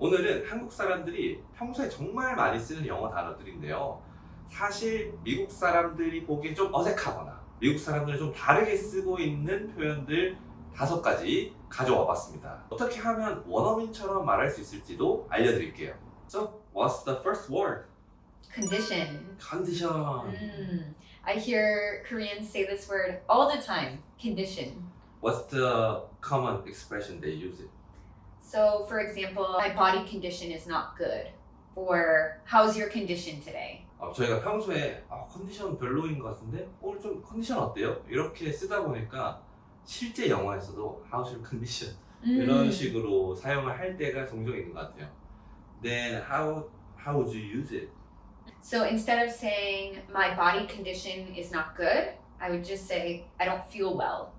오늘은 한국 사람들이 평소에 정말 많이 쓰는 영어 단어들인데요. 사실 미국 사람들이 보기엔 좀 어색하거나 미국 사람들이 좀 다르게 쓰고 있는 표현들 5가지 가져와 봤습니다. 어떻게 하면 원어민처럼 말할 수 있을지도 알려드릴게요. So, what's the first word? Condition. Condition. I hear Koreans say this word all the time. Condition. What's the common expression they use it? So, for example, my body condition is not good. Or, how's your condition today? 저희가 평소에 컨디션 별로인 것 같은데 오늘 좀 컨디션 어때요? 이렇게 쓰다 보니까 실제 영어에서도 how's your condition? 이런 식으로 사용을 할 때가 종종 있는 것 같아요. Then how would you use it? So instead of saying my body condition is not good, I would just say I don't feel well.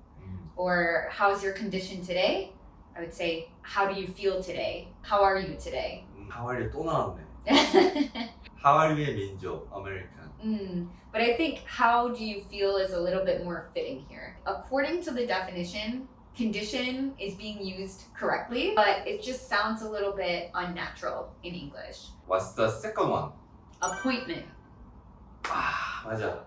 Or how's your condition today? I would say how do you feel today? How are you today? How are you 또 나왔네. How are you의 민족, American. But I think how do you feel is a little bit more fitting here. According to the definition, condition is being used correctly, but it just sounds a little bit unnatural in English. What's the second one? Appointment. 맞아.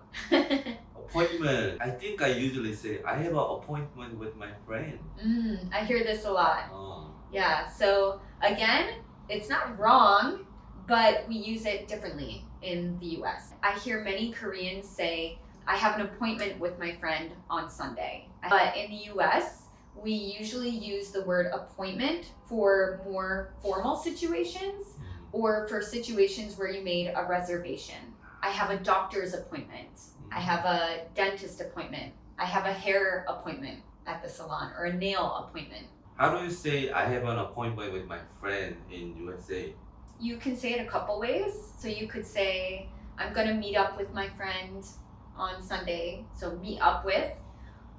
Appointment. I think I usually say I have an appointment with my friend. I hear this a lot. Yeah, so again, it's not wrong, but we use it differently in the US. I hear many Koreans say, I have an appointment with my friend on Sunday. But in the US, we usually use the word appointment for more formal situations or for situations where you made a reservation. I have a doctor's appointment. I have a dentist appointment. I have a hair appointment at the salon or a nail appointment. How do you say I have an appointment with my friend in USA? You can say it a couple ways. So you could say, I'm gonna meet up with my friend on Sunday. So meet up with.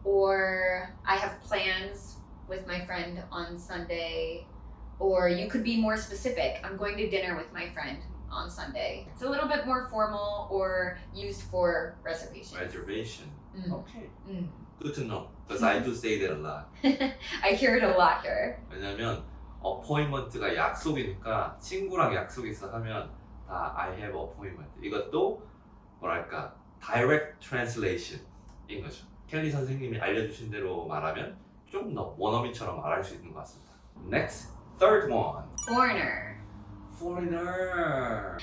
Or I have plans with my friend on Sunday. Or you could be more specific. I'm going to dinner with my friend on Sunday. It's a little bit more formal or used for reservations. Reservation. Okay. Good to know. Because I do say that a lot. I hear it a lot here. 왜냐면 appointment가 약속이니까 친구랑 약속 있어 하면 다 I have appointment. 이것도 뭐랄까 direct translation인 거죠. 켈리 선생님이 알려주신 대로 말하면 좀 더 원어민처럼 말할 수 있는 것 같습니다. Next, third one. Foreigner. Foreigner.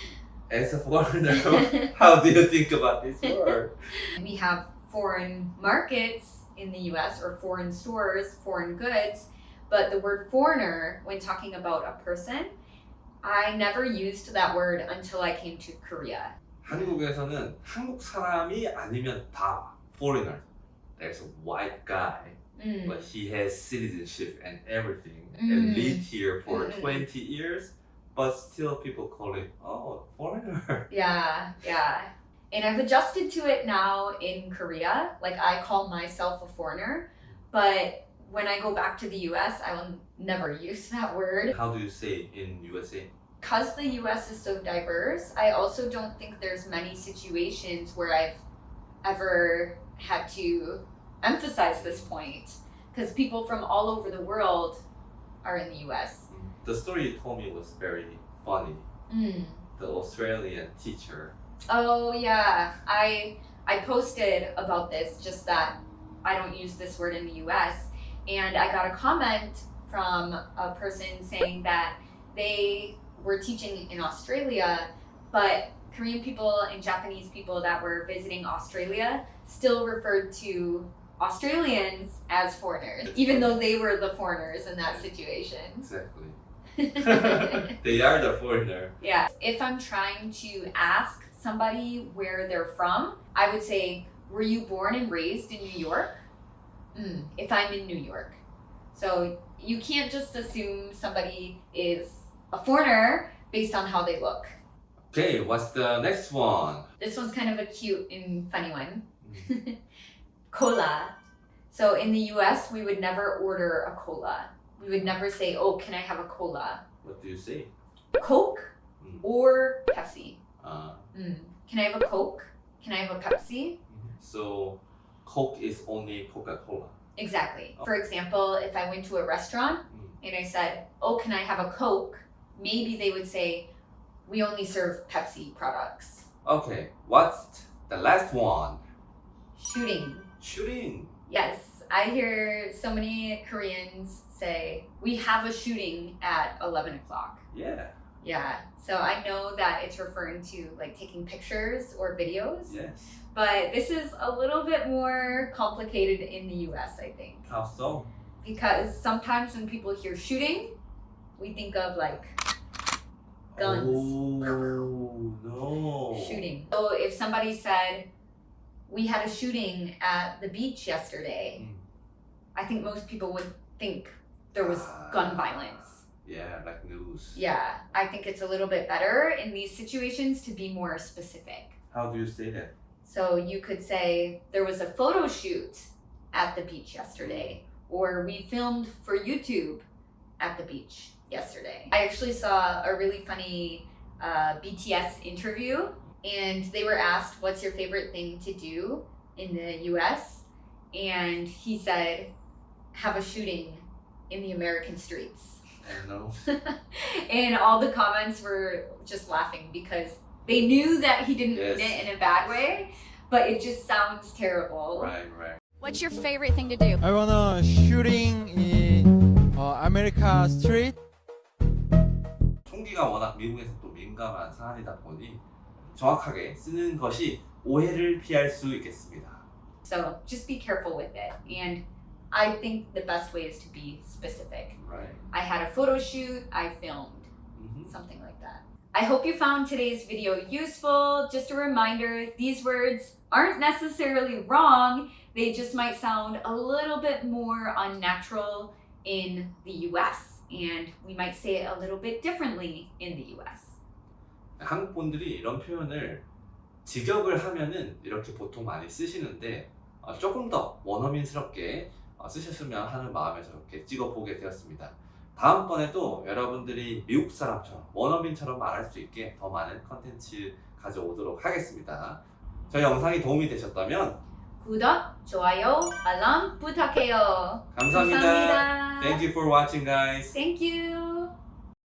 As a foreigner, how do you think about this word? We have foreign markets in the US or foreign stores, foreign goods, but the word foreigner, when talking about a person, I never used that word until I came to Korea. 한국에서는 한국 사람이 아니면 다 foreigner. There's a white guy, but he has citizenship and everything, and lived here for 20 years, but still people call it, foreigner. Yeah. And I've adjusted to it now in Korea. Like I call myself a foreigner, but when I go back to the US, I will never use that word. How do you say in USA? Because the US is so diverse, I also don't think there's many situations where I've ever had to emphasize this point. Because people from all over the world are in the US. The story you told me was very funny. The Australian teacher. Oh yeah, I posted about this, just that I don't use this word in the US. And I got a comment from a person saying that they were teaching in Australia, but Korean people and Japanese people that were visiting Australia still referred to Australians as foreigners, even though they were the foreigners in that situation. Exactly. They are the foreigner. Yeah. If I'm trying to ask somebody where they're from, I would say, were you born and raised in New York? If I'm in New York. So you can't just assume somebody is a foreigner based on how they look. Okay, what's the next one? This one's kind of a cute and funny one. Cola. So in the US, we would never order a cola. We would never say, oh, can I have a cola? What do you say? Coke or Pepsi. Can I have a Coke? Can I have a Pepsi? So Coke is only Coca-Cola. Exactly. For example, if I went to a restaurant and I said, oh, can I have a Coke? maybe they would say, we only serve Pepsi products. Okay, what's the last one? Shooting. Shooting. Yes, I hear so many Koreans say, we have a shooting at 11 o'clock. Yeah. Yeah, so I know that it's referring to like taking pictures or videos, Yes. but this is a little bit more complicated in the US, I think. How so? Because sometimes when people hear shooting, we think of like guns. Oh, no. Shooting. So if somebody said, we had a shooting at the beach yesterday, I think most people would think there was gun violence. Yeah, like news. Yeah, I think it's a little bit better in these situations to be more specific. How do you say that? So you could say, there was a photo shoot at the beach yesterday, or we filmed for YouTube at the beach yesterday. I actually saw a really funny BTS interview, and they were asked, what's your favorite thing to do in the US? And he said, have a shooting in the American streets. I don't know. And all the comments were just laughing because they knew that he didn't mean it in a bad way, but it just sounds terrible. Right, right. What's your favorite thing to do? I wanna shooting in America street. 총기가 워낙 미국에서 또 민감한 사안이다 보니 정확하게 쓰는 것이 오해를 피할 수 있겠습니다. So just be careful with it. And I think the best way is to be specific. Right. I had a photo shoot, I filmed, Mhm. something like that. I hope you found today's video useful. Just a reminder, these words aren't necessarily wrong. They just might sound a little bit more unnatural in the US. And we might say it a little bit differently in the US. 한국 분들이 이런 표현을 직역을 하면은 이렇게 보통 많이 쓰시는데 조금 더 원어민스럽게 쓰셨으면 하는 마음에서 이렇게 찍어보게 되었습니다. 다음번에도 여러분들이 미국 사람처럼 원어민처럼 말할 수 있게 더 많은 컨텐츠 가져오도록 하겠습니다. 저희 영상이 도움이 되셨다면 구독, 좋아요, 알람 부탁해요. 감사합니다. 감사합니다. Thank you for watching, guys. Thank you.